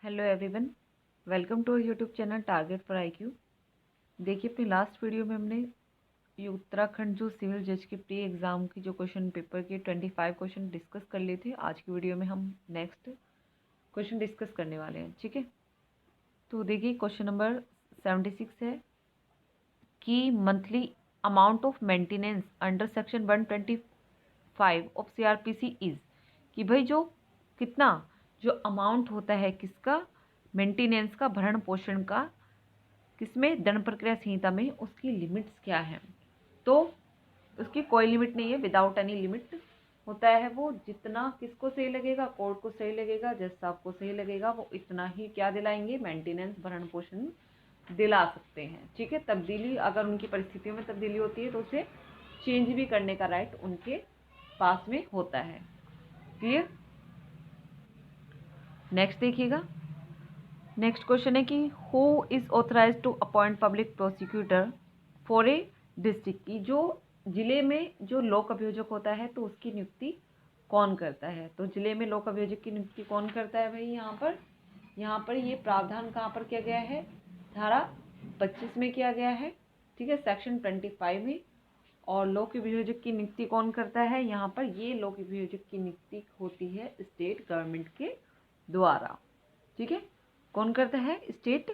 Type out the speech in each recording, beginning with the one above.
Hello everyone, welcome to YouTube channel target for IQ. देखिए, अपनी last video में हमने ये उत्तराखंड जो सिविल जज की प्री एग्ज़ाम की जो क्वेश्चन पेपर के 25 क्वेश्चन डिस्कस कर लिए थे। आज की वीडियो में हम नेक्स्ट क्वेश्चन डिस्कस करने वाले हैं। ठीक है, तो देखिए क्वेश्चन नंबर 76 है कि monthly amount of maintenance under section 125 of CRPC is, कि भाई जो कितना जो अमाउंट होता है किसका, मेंटेनेंस का, भरण पोषण का, किसमें, दंड प्रक्रिया संहिता में, उसकी लिमिट्स क्या है। तो उसकी कोई लिमिट नहीं है, विदाउट एनी लिमिट होता है वो। जितना किसको सही लगेगा, कोर्ट को सही लगेगा, जज साहब को सही लगेगा, वो इतना ही क्या दिलाएंगे, मेंटेनेंस, भरण पोषण दिला सकते हैं। ठीक है, तब्दीली अगर उनकी परिस्थितियों में तब्दीली होती है तो उसे चेंज भी करने का राइट उनके पास में होता है। क्लियर। नेक्स्ट देखिएगा, नेक्स्ट क्वेश्चन है कि who is authorise to appoint public prosecutor for a district, की जो जिले में जो लोक अभियोजक होता है तो उसकी नियुक्ति कौन करता है। तो जिले में लोक अभियोजक की नियुक्ति कौन करता है भाई। यहाँ पर ये प्रावधान कहाँ पर किया गया है, धारा 25 में किया गया है। ठीक है, सेक्शन 25 में। और लोक अभियोजक की नियुक्ति कौन करता है, यहाँ पर ये लोक अभियोजक की नियुक्ति होती है स्टेट गवर्नमेंट के द्वारा। ठीक है, कौन करता है, स्टेट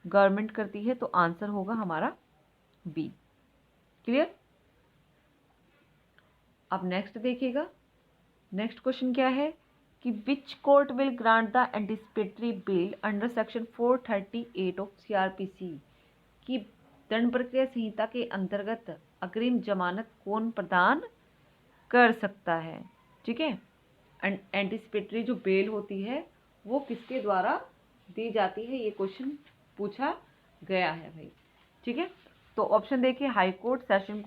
गवर्नमेंट करती है। तो आंसर होगा हमारा बी। क्लियर। अब नेक्स्ट देखिएगा, नेक्स्ट क्वेश्चन क्या है कि which court will grant the anticipatory bell under section 438 of CRPC, की दंड प्रक्रिया संहिता के अंतर्गत अग्रिम जमानत कौन प्रदान कर सकता है। ठीक है, एंटिसिपेटरी जो बेल होती है वो किसके द्वारा दी जाती है, ये क्वेश्चन पूछा गया है भाई। ठीक है, तो ऑप्शन देखिए, हाई कोर्ट, सेशन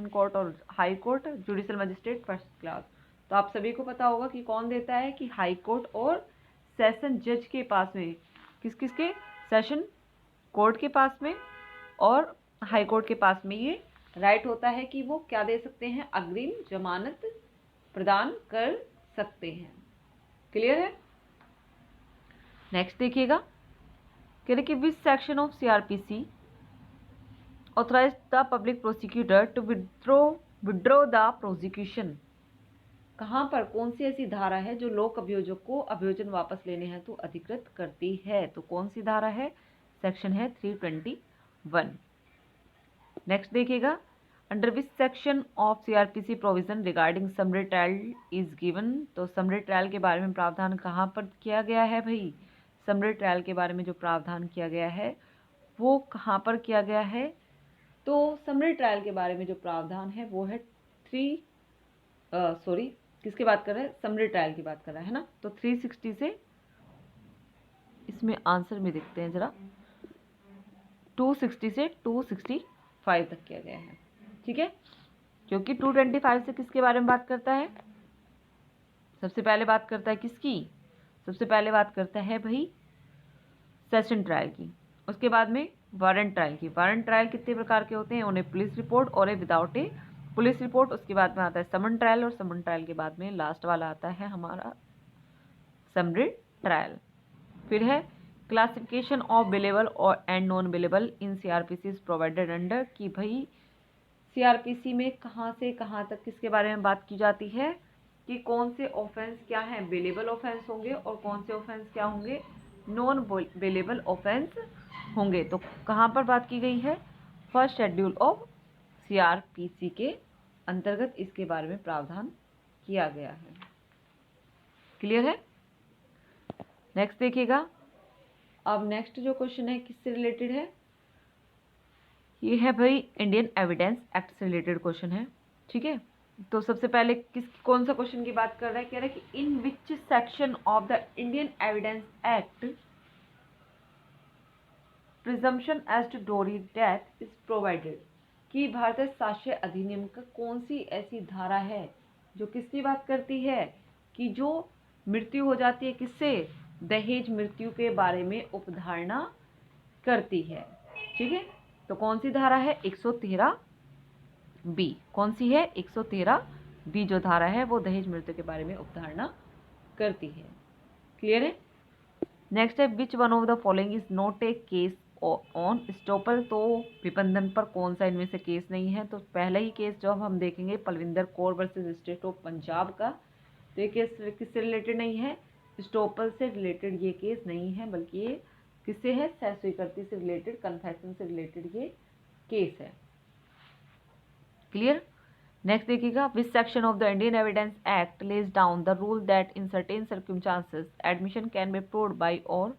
कोर्ट और high court, judicial magistrate first class. तो आप सभी को पता होगा कि कौन देता है, कि हाई कोर्ट और सेशन जज के पास में, किस किस के, सेशन कोर्ट के पास में और हाई कोर्ट के पास में ये राइट होता है कि वो क्या दे सकते हैं, अग्रिम जमानत प्रदान कर सकते हैं। क्लियर है। नेक्स्ट देखिएगा, कह रहे कि which section of CRPC authorise the public prosecutor to withdraw the prosecution, कहाँ पर कौन सी ऐसी धारा है जो लोक अभियोजक को अभियोजन वापस लेने हैं तो अधिकृत करती है। तो कौन सी धारा है, सेक्शन है 321। नेक्स्ट देखिएगा, under which section of CRPC provision regarding summary trial is given. तो समरी ट्रायल के बारे में प्रावधान कहाँ पर किया गया है भाई, समरी ट्रायल के बारे में जो प्रावधान किया गया है वो कहाँ पर किया गया है। तो समरी ट्रायल के बारे में जो प्रावधान है वो है किसकी बात कर रहे हैं, समरी ट्रायल की बात कर रहा है ना। तो 360 से इसमें आंसर में देखते हैं जरा, 260 से 265 तक किया गया है। ठीक है, क्योंकि 225 से किसके बारे में बात करता है, सबसे पहले बात करता है किसकी, सबसे पहले बात करता है भाई सेशन ट्रायल की। उसके बाद में वारंट ट्रायल की। वारंट ट्रायल कितने प्रकार के होते हैं, उन्हें पुलिस रिपोर्ट और ए विदाउट ए पुलिस रिपोर्ट। उसके बाद में आता है समन ट्रायल और समन ट्रायल के बाद में लास्ट वाला आता है हमारा समरी ट्रायल। फिर है क्लासिफिकेशन ऑफ बिलेबल और and non billable in CRPC is provided under, कि भाई CRPC में कहाँ से कहाँ तक किसके बारे में बात की जाती है, कि कौन से ऑफेंस क्या हैं, बिलेबल ऑफेंस होंगे और कौन से ऑफेंस क्या होंगे, नॉन बिलेबल ऑफेंस होंगे। तो कहाँ पर बात की गई है, फर्स्ट शेड्यूल ऑफ CRPC के अंतर्गत इसके बारे में प्रावधान किया गया है। क्लियर है। नेक्स्ट देखिएगा, अब नेक्स्ट जो क्वेश्चन है किससे रिलेटेड है, ये है भाई इंडियन एविडेंस एक्ट से रिलेटेड क्वेश्चन है। ठीक है, तो सबसे पहले कौन सा क्वेश्चन की बात कर रहा है, कह रहा है कि in which section of the Indian evidence act presumption as to dowry death is provided, कि भारतीय साक्ष्य अधिनियम का कौन सी ऐसी धारा है जो किसकी बात करती है, कि जो मृत्यु हो जाती है किससे, दहेज मृत्यु के बारे में उपधारणा करती है। ठीक है, तो कौन सी धारा है, 113 बी। कौन सी है, 113 बी जो धारा है वो दहेज मृत्यु के बारे में उपधारणा करती है। क्लियर है। नेक्स्ट है विच one of the following is not a case on estoppel. तो विबंधन पर कौन सा इनमें से केस नहीं है। तो पहला ही केस जो हम देखेंगे Palwinder Kaur versus state of Punjab का, तो ये केस किससे रिलेटेड नहीं है, स्टॉपल से रिलेटेड ये केस नहीं है, बल्कि ये किससे है, सह स्वीकृति से रिलेटेड, कन्फेशन से रिलेटेड ये केस है। क्लियर। नेक्स्ट देखिएगा which section of the Indian evidence act lays down the rule that in certain circumstances admission can be approved by और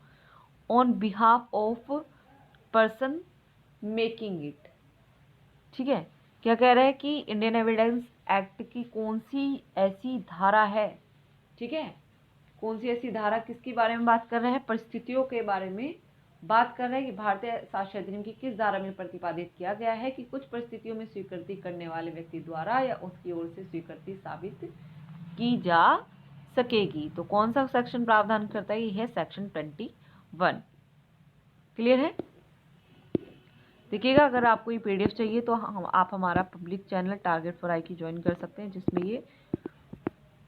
on behalf of person making it. ठीक है, क्या कह रहा है कि इंडियन एविडेंस एक्ट की कौन सी ऐसी धारा है, ठीक है, कौन सी ऐसी धारा किसके बारे में बात कर रहा है, परिस्थितियों के बारे में बात कर रहा है कि भारतीय साक्ष्य अधिनियम की किस धारा में प्रतिपादित किया गया है कि कुछ परिस्थितियों में स्वीकृति करने वाले व्यक्ति द्वारा या उसकी ओर से स्वीकृति साबित की जा सकेगी। तो कौन सा सेक्शन प्रावधान करता है, ये है सेक्शन 21। क्लियर है। देखिएगा अगर आपको ये पीडीएफ चाहिए तो आप हमारा public channel target for I की ज्वाइन कर सकते हैं, जिसमें ये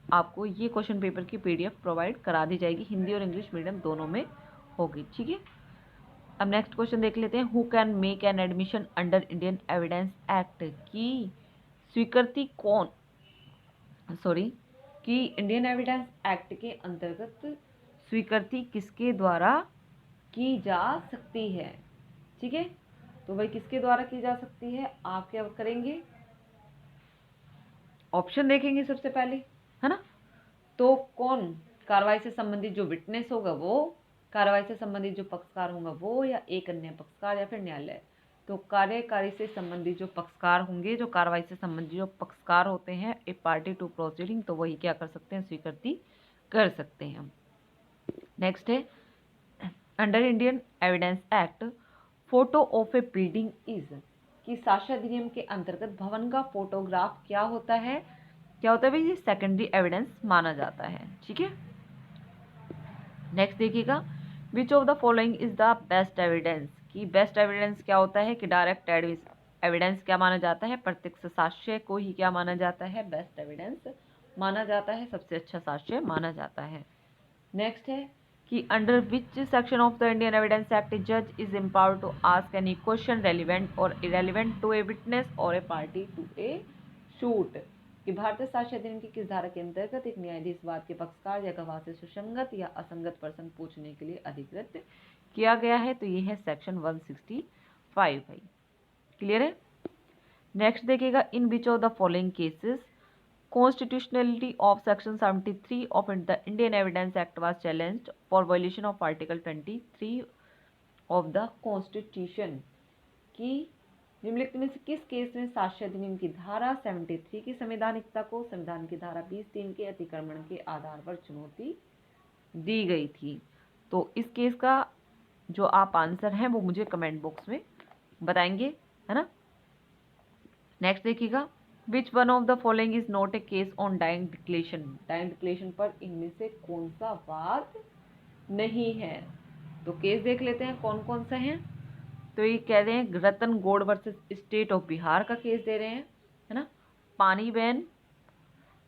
आपको ये क्वेश्चन पेपर की पीडीएफ प्रोवाइड करा दी जाएगी, हिंदी और इंग्लिश मीडियम दोनों में होगी। ठीक है, अब नेक्स्ट क्वेश्चन देख लेते हैं। Who can make an admission under Indian evidence act. की स्वीकृति कौन, कि इंडियन एविडेंस एक्ट के अंतर्गत स्वीकृति किसके द्वारा की जा सकती है। ठीक है, तो भाई किसके द्वारा की जा सकती है, आप क्या करेंगे, ऑप्शन देखेंगे सबसे पहले, है ना। तो कौन, कार्रवाई से संबंधित जो विटनेस होगा वो, कार्रवाई से संबंधित जो पक्षकार होगा वो, या एक अन्य पक्षकार, या फिर न्यायालय। तो कार्यकारी से संबंधित जो पक्षकार होंगे, जो कार्रवाई से संबंधित जो पक्षकार होते हैं, ए पार्टी टू प्रोसीडिंग, तो वही क्या कर सकते हैं, स्वीकृति कर सकते हैं। नेक्स्ट है under Indian evidence act photo of A building is. कि साक्ष्य अधिनियम के अंतर्गत भवन का फोटोग्राफ क्या होता है, क्या होता है भाई, ये सेकेंडरी एविडेंस माना जाता है। ठीक है, नेक्स्ट देखिएगा विच of the following is the best evidence. कि बेस्ट एविडेंस क्या होता है, कि डायरेक्ट एविडेंस क्या माना जाता है, प्रत्यक्ष साक्ष्य को ही क्या माना जाता है, बेस्ट एविडेंस माना जाता है, सबसे अच्छा साक्ष्य माना जाता है। नेक्स्ट है कि under which section of the Indian evidence act जज is empowered to ask any question relevant और इरेलीवेंट टू ए विटनेस और a party to a suit. कि भारतीय साक्ष्य अधिनियम की किस धारा के अंतर्गत एक न्यायाधीश वाद के पक्षकार या गवाह से सुसंगत या असंगत प्रश्न पूछने के लिए अधिकृत किया गया है। तो ये है सेक्शन 165 भाई। क्लियर है। नेक्स्ट देखिएगा in which of the following cases constitutionality of section 73 of the Indian Evidence Act was challenged for violation of article 23 of the Constitution। की निम्नलिखित में से किस केस में साक्ष्य अधिनियम की धारा 73 की संवैधानिकता को संविधान की धारा 20(3) के अतिक्रमण के आधार पर चुनौती दी गई थी। तो इस केस का जो आप आंसर हैं वो मुझे कमेंट बॉक्स में बताएंगे, है ना। नेक्स्ट देखिएगा which one of the following is not a case on dying declaration. Dying declaration पर इनमें से कौन सा वाद नहीं है। तो केस देख लेते हैं कौन कौन सा है। तो ये कह रहे हैं Ratan Gaur versus state of Bihar का केस दे रहे हैं, है ना। Paniben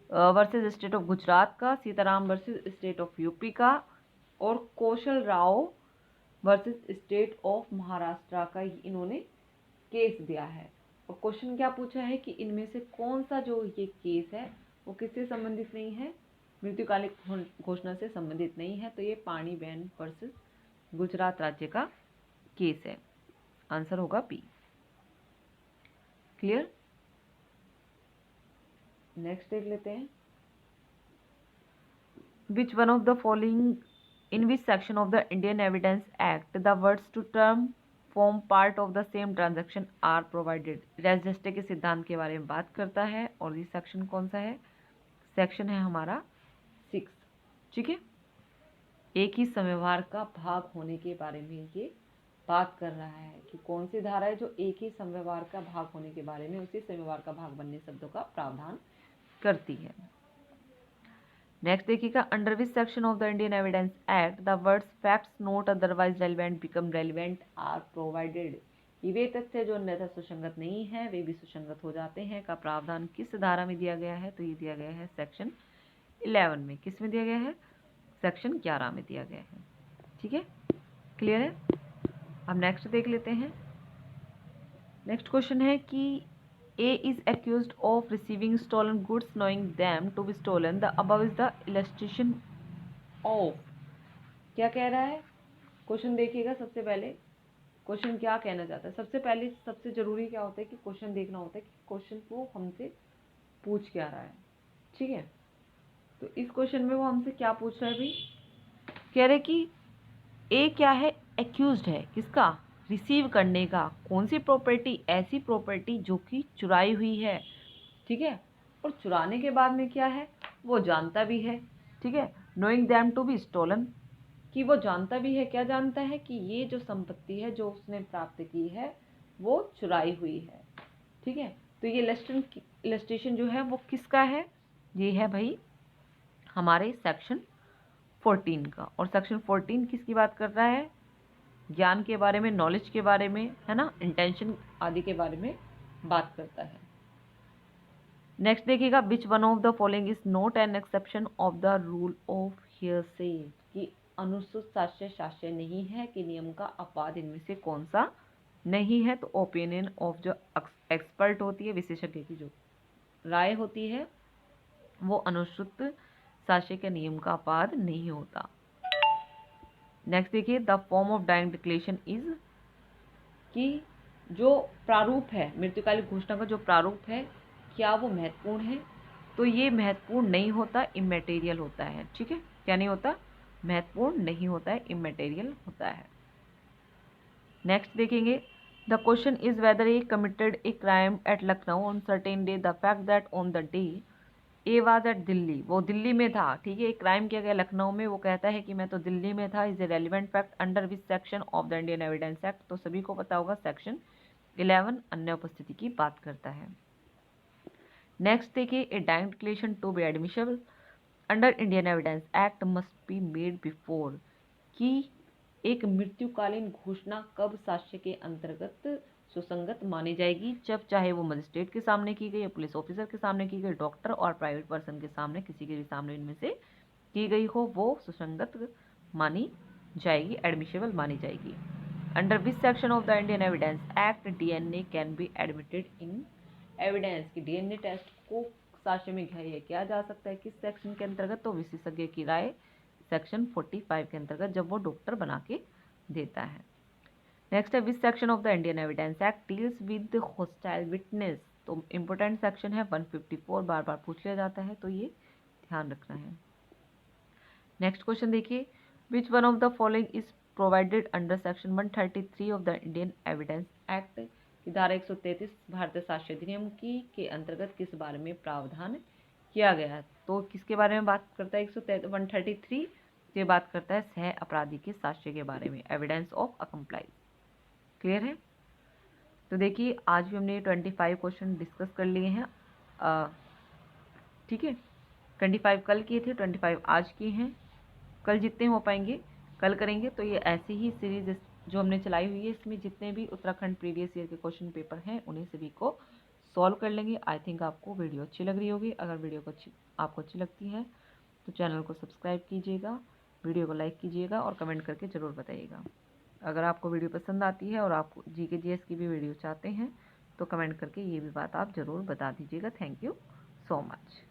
versus state of Gujarat का, Sitaram versus state of UP का, और Kaushal Rao versus state of Maharashtra का इन्होंने केस दिया है। और क्वेश्चन क्या पूछा है कि इनमें से कौन सा जो ये केस है वो किससे संबंधित नहीं है, मृत्युकालिक घोषणा से संबंधित नहीं है। तो ये पानीबेन वर्सेस गुजरात राज्य का केस है, आंसर होगा बी। क्लियर। नेक्स्ट देख लेते हैं which one of the following in which section of the Indian evidence act the words to term form part of the same transaction are provided. रेस जस्टे के सिद्धांत के बारे में बात करता है। और ये सेक्शन कौन सा है, सेक्शन है हमारा 6। ठीक है, एक ही समव्यवहार का भाग होने के बारे में ये बात कर रहा है कि कौन सी धारा है जो एक ही समव्यवहार का भाग होने के बारे में उसी समव्यवहार का भाग बनने शब्दों का प्रावधान करती है। नेक्स्ट देखिएगा under which section of the Indian evidence act the words facts not otherwise relevant become relevant are provided. वे तथ्य जो अन्यथा सुसंगत नहीं है वे भी सुसंगत हो जाते हैं का प्रावधान किस धारा में दिया गया है। तो ये दिया गया है सेक्शन 11 में। किस में दिया गया है, सेक्शन 11 में दिया गया है। ठीक है, क्लियर है। अब नेक्स्ट देख लेते हैं। नेक्स्ट क्वेश्चन है कि A is accused of receiving stolen goods knowing them to be stolen, the above is the illustration of. क्या कह रहा है, क्वेश्चन देखिएगा। सबसे पहले क्वेश्चन क्या कहना चाहता है, सबसे पहले सबसे जरूरी क्या होता है कि क्वेश्चन देखना होता है कि क्वेश्चन को हमसे पूछ क्या रहा है। ठीक है, तो इस क्वेश्चन में वो हमसे क्या पूछ रहा है भाई, कह रहे कि ए क्या है, एक्यूज्ड है किसका, रिसीव करने का। कौन सी प्रॉपर्टी, ऐसी प्रॉपर्टी जो कि चुराई हुई है। ठीक है, और चुराने के बाद में क्या है, वो जानता भी है। ठीक है, knowing them to be stolen, कि वो जानता भी है, क्या जानता है कि ये जो संपत्ति है जो उसने प्राप्त की है वो चुराई हुई है। ठीक है, तो ये इलस्ट्रेशन जो है वो किसका है, ये है भाई हमारे सेक्शन 14 का। और सेक्शन 14 किसकी बात कर रहा है, ज्ञान के बारे में, नॉलेज के बारे में, है ना, इंटेंशन आदि के बारे में बात करता है। नेक्स्ट देखिएगा, which one of the following is not an exception of the rule of hearsay, कि अनुसूत साक्ष्य साक्ष्य नहीं है, कि नियम का अपवाद इनमें से कौन सा नहीं है। तो ओपिनियन ऑफ जो एक्सपर्ट होती है, विशेषज्ञ की जो राय होती है, वो अनुश्रुत साक्ष्य के नियम का अपवाद नहीं होता। नेक्स्ट देखिए, the form of dying declaration is, कि जो प्रारूप है, मृत्युकालिक घोषणा का जो प्रारूप है, क्या वो महत्वपूर्ण है। तो ये महत्वपूर्ण नहीं होता, इमैटेरियल होता है। ठीक है, क्या नहीं होता, महत्वपूर्ण नहीं होता है, इमैटेरियल होता है। नेक्स्ट देखेंगे, the question is whether A committed a crime at Lucknow on certain day, the fact that on the day A was at Delhi, वो दिल्ली में था। ठीक है, एक क्राइम किया गया लखनऊ में, वो कहता है कि मैं तो दिल्ली में था, is a relevant fact under which section of the Indian evidence act. तो सभी को पता होगा सेक्शन 11 अन्य उपस्थिति की बात करता है। नेक्स्ट देखिए, a dying declaration to be admissible under Indian evidence act must be made before, कि एक मृत्युकालीन घोषणा कब साक्ष्य के अंतर्गत सुसंगत मानी जाएगी, जब चाहे वो मजिस्ट्रेट के सामने की गई, पुलिस ऑफिसर के सामने की गई, डॉक्टर और प्राइवेट पर्सन के सामने, किसी के भी सामने इनमें से की गई हो, वो सुसंगत मानी जाएगी, एडमिशेबल मानी जाएगी। Under which section of the Indian evidence act DNA can be admitted in evidence, की डीएनए टेस्ट को साक्ष्य में ग्राह्य किया जा सकता है, किस सेक्शन के अंतर्गत, तो विशेषज्ञ की राय सेक्शन 45 के अंतर्गत, जब वो डॉक्टर बना के देता है। नेक्स्ट है, विच section of the Indian evidence act deals with hostile witness, तो इंपोर्टेंट सेक्शन है 154, बार बार पूछ लिया जाता है, तो ये ध्यान रखना है। नेक्स्ट क्वेश्चन देखिए, विच one of the following is provided under section 133 of the Indian evidence act, की धारा 133 भारतीय साक्ष्य अधिनियम की के अंतर्गत किस बारे में प्रावधान किया गया है। तो किसके बारे में बात करता है 133, ये बात करता है सह अपराधी के साक्ष्य के बारे में, एविडेंस ऑफ अकम्प्लाइज। क्लियर है। तो देखिए, आज भी हमने 25 क्वेश्चन डिस्कस कर लिए हैं। ठीक है, 25 कल किए थे, 25 आज किए हैं। कल जितने हो पाएंगे कल करेंगे। तो ये ऐसी ही सीरीज जो हमने चलाई हुई है, इसमें जितने भी उत्तराखंड प्रीवियस ईयर के क्वेश्चन पेपर हैं उन्हें सभी को सॉल्व कर लेंगे। आई थिंक आपको वीडियो अच्छी लग रही होगी। अगर वीडियो को आपको अच्छी लगती है तो चैनल को सब्सक्राइब कीजिएगा, वीडियो को लाइक कीजिएगा और कमेंट करके ज़रूर बताइएगा। अगर आपको वीडियो पसंद आती है और आप जीके जीएस की भी वीडियो चाहते हैं तो कमेंट करके ये भी बात आप ज़रूर बता दीजिएगा। Thank you so much.